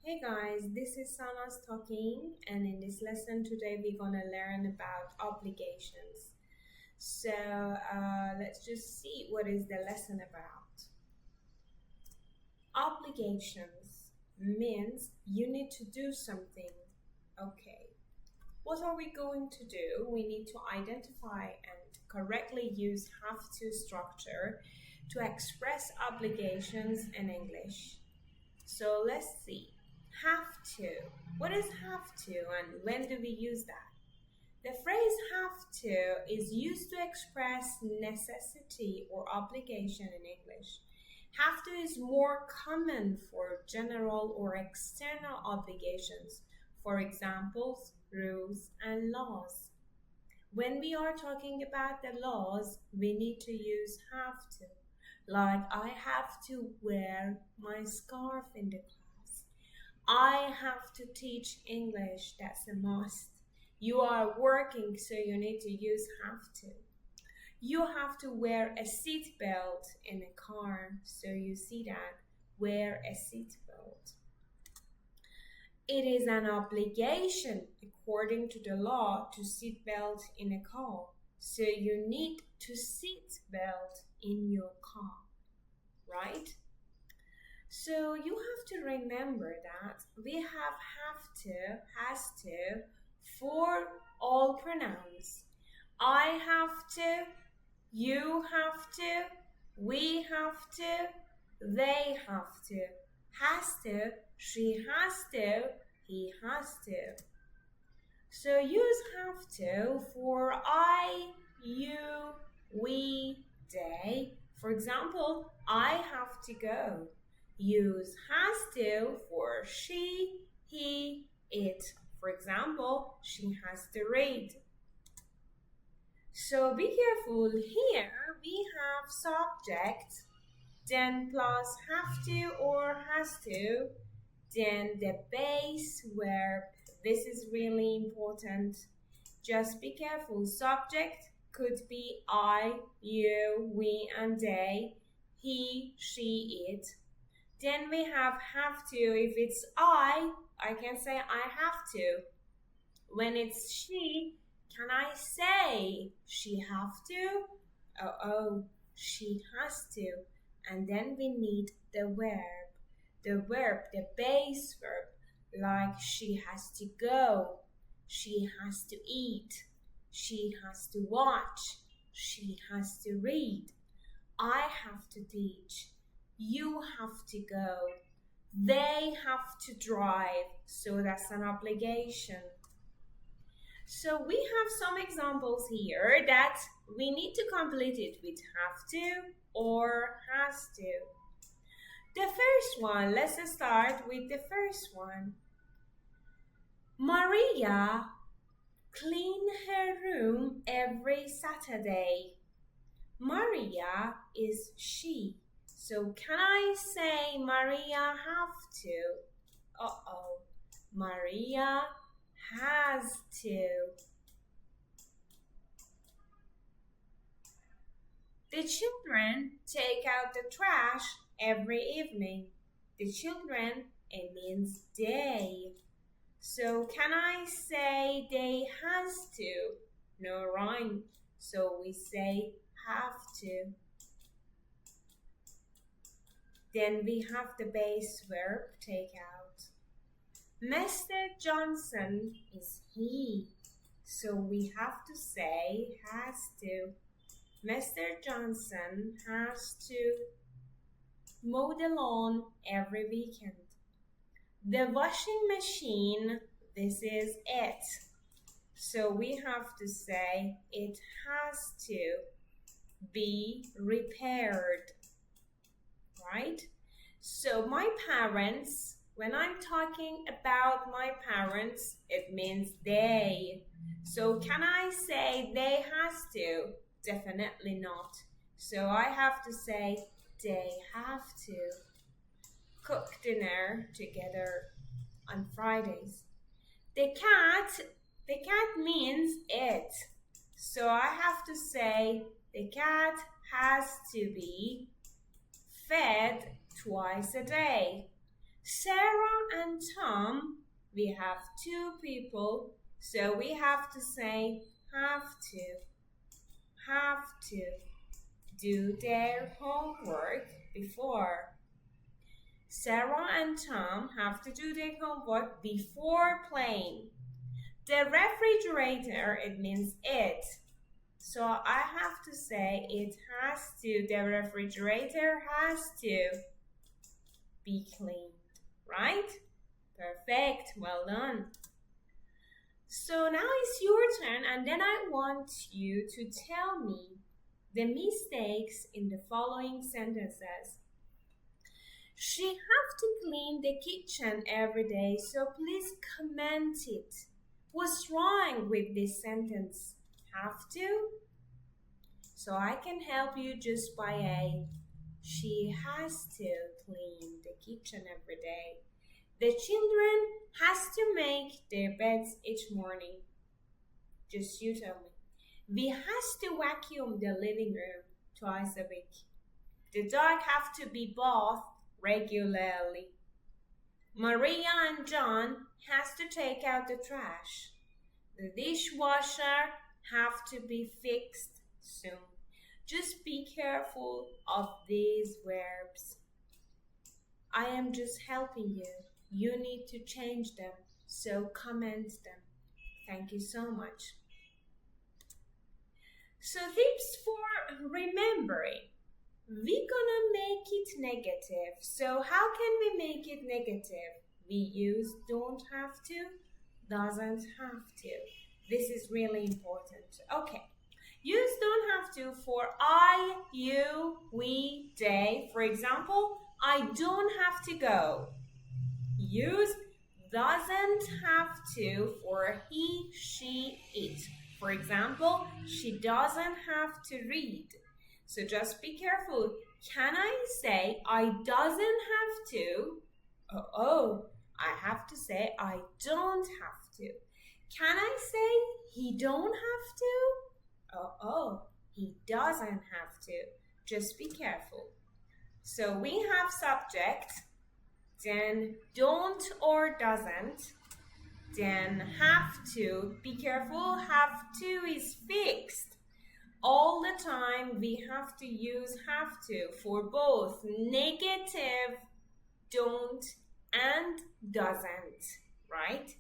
Hey guys, this is Sana's talking, and in this lesson today we're gonna learn about obligations. So let's just see what is the lesson about. Obligations means you need to do something. Okay, what are we going to do? We need to identify and correctly use have to structure to express obligations in English. So let's see. Have to. What is have to and when do we use that? The phrase have to is used to express necessity or obligation in English. Have to is more common for general or external obligations, for examples, rules, and laws. When we are talking about the laws, we need to use have to. Like, I have to wear my scarf in the class. I have to teach English, that's a must. You are working, so you need to use have to. You have to wear a seat belt in a car, so you see that, wear a seat belt. It is an obligation according to the law to seat belt in a car, so you need to seat belt in your car, right? So you have to remember that we have to, has to for all pronouns. I have to, you have to, we have to, they have to, has to, she has to, he has to. So use have to for I, you, we, they. For example, I have to go. Use has to for she, he, it. For example, she has to read. So be careful. Here we have subject, then plus have to or has to, then the base verb. This is really important. Just be careful. Subject could be I, you, we, and they, he, she, it. Then we have to. If it's I can say I have to. When it's she, can I say she have to? Oh, she has to. And then we need the verb. The verb, the base verb, like she has to go, she has to eat, she has to watch, she has to read. I have to teach, you have to go, they have to drive, so that's an obligation. So we have some examples here that we need to complete it with have to or has to. The first one, let's start with the first one. Maria cleans her room every Saturday. Maria is she. So can I say Maria have to? Maria has to. The children take out the trash every evening. The children, it means they. So can I say they has to? No rhyme. So we say have to. Then we have the base verb take out. Mr. Johnson is he. So we have to say has to. Mr. Johnson has to mow the lawn every weekend. The washing machine, this is it. So we have to say it has to be repaired, right? So my parents, when I'm talking about my parents, it means they. So can I say they has to? Definitely not. So I have to say they have to cook dinner together on Fridays. The cat means it. So I have to say the cat has to be fed twice a day. Sarah and Tom, we have two people, so we have to say have to do their homework before. Sarah and Tom have to do their homework before playing. The refrigerator, it means it. So I have to say it has to, the refrigerator has to be cleaned, right? Perfect, well done. So now it's your turn, and then I want you to tell me the mistakes in the following sentences. She have to clean the kitchen every day, so please comment it. What's wrong with this sentence? Have to? So I can help you just by a she has to clean the kitchen every day. The children has to make their beds each morning. Just you tell me. We has to vacuum the living room twice a week. The dog have to be bathed regularly. Maria and John has to take out the trash. The dishwasher have to be fixed soon. Just be careful of these verbs. I am just helping you. You need to change them, so comment them. Thank you so much. So tips for remembering. We're gonna make it negative. So how can we make it negative? We use don't have to, doesn't have to. This is really important. Okay. Use don't have to for I, you, we, they. For example, I don't have to go. Use doesn't have to for he, she, it. For example, she doesn't have to read. So just be careful. Can I say I doesn't have to? I have to say I don't have to. Can I say he don't have to? He doesn't have to. Just be careful. So we have subject, then don't or doesn't, then have to. Be careful, have to is fixed. All the time we have to use have to for both negative don't and doesn't, right?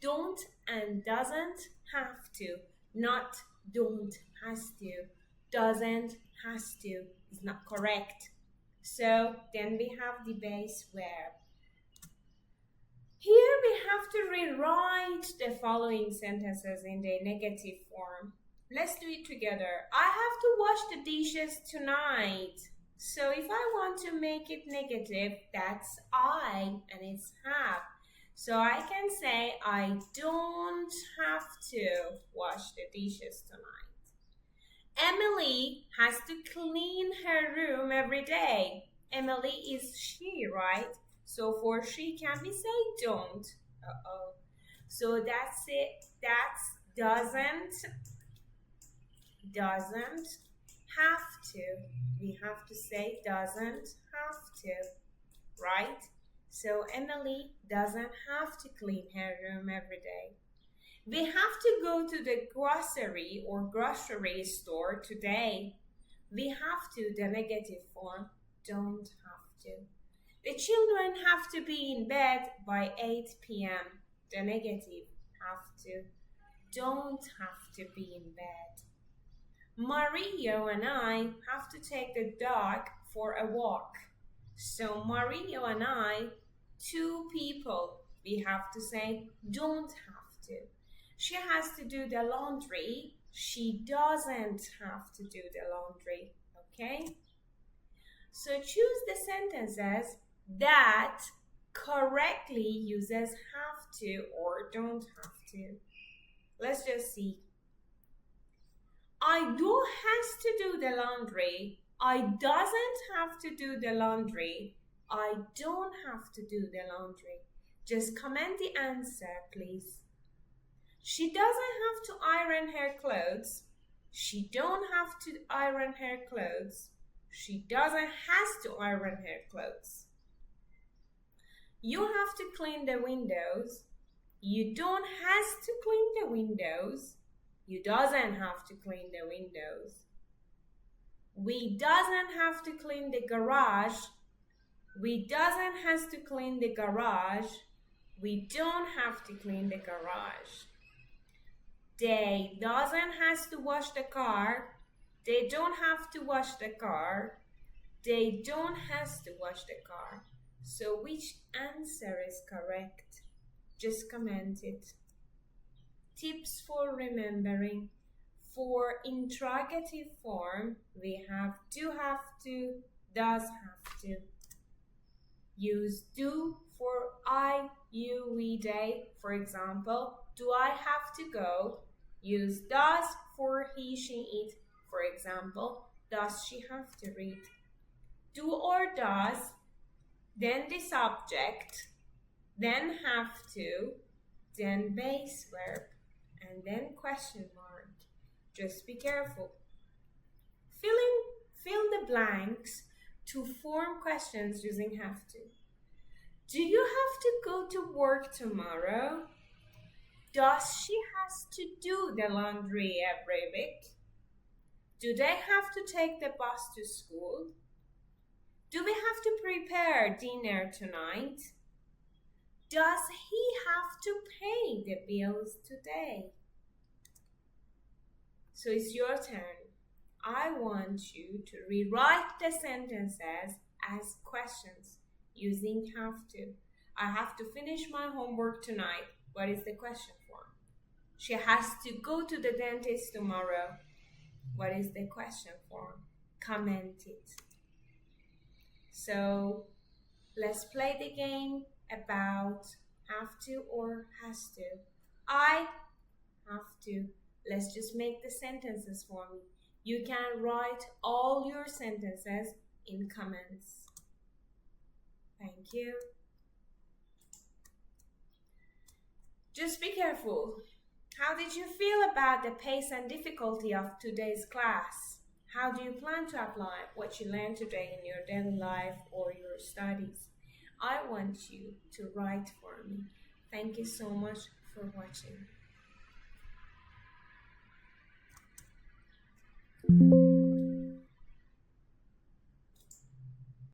Don't and doesn't have to, not don't has to. Doesn't has to is not correct. So then we have the base verb. Here we have to rewrite the following sentences in the negative form. Let's do it together. I have to wash the dishes tonight. So if I want to make it negative, that's I and it's have. So I can say I don't have to wash the dishes tonight. Emily has to clean her room every day. Emily is she, right? So for she, can we say don't? So that's it. That's doesn't have to. We have to say doesn't have to, right? So Emily doesn't have to clean her room every day. We have to go to the grocery or grocery store today. We have to, the negative form, don't have to. The children have to be in bed by 8 p.m. The negative, have to. Don't have to be in bed. Mario and I have to take the dog for a walk. So Mario and I, two people, we have to say don't have to. She has to do the laundry. She doesn't have to do the laundry, okay? So choose the sentences that correctly uses have to or don't have to. Let's just see. I do has to do the laundry. I doesn't have to do the laundry. I don't have to do the laundry. Just comment the answer, please. She doesn't have to iron her clothes. She don't have to iron her clothes. She doesn't has to iron her clothes. You have to clean the windows. You don't have to clean the windows. You doesn't have to clean the windows. We doesn't have to clean the garage. We doesn't have to clean the garage. We don't have to clean the garage. They doesn't have to wash the car. They don't have to wash the car. They don't have to wash the car. So which answer is correct? Just comment it. Tips for remembering. For interrogative form, we have do have to, does have to. Use do for I, you, we, they. For example, do I have to go? Use does for he, she, it. For example, does she have to read? Do or does, then the subject, then have to, then base verb, and then question mark. Just be careful. Fill the blanks to form questions using have to. Do you have to go to work tomorrow? Does she has to do the laundry every week? Do they have to take the bus to school? Do we have to prepare dinner tonight? Does he have to pay the bills today? So it's your turn. I want you to rewrite the sentences as questions using have to. I have to finish my homework tonight. What is the question form? She has to go to the dentist tomorrow. What is the question form? Comment it. So let's play the game about have to or has to. I have to. Let's just make the sentences for me. You can write all your sentences in comments. Thank you. Just be careful. How did you feel about the pace and difficulty of today's class? How do you plan to apply what you learned today in your daily life or your studies? I want you to write for me. Thank you so much for watching.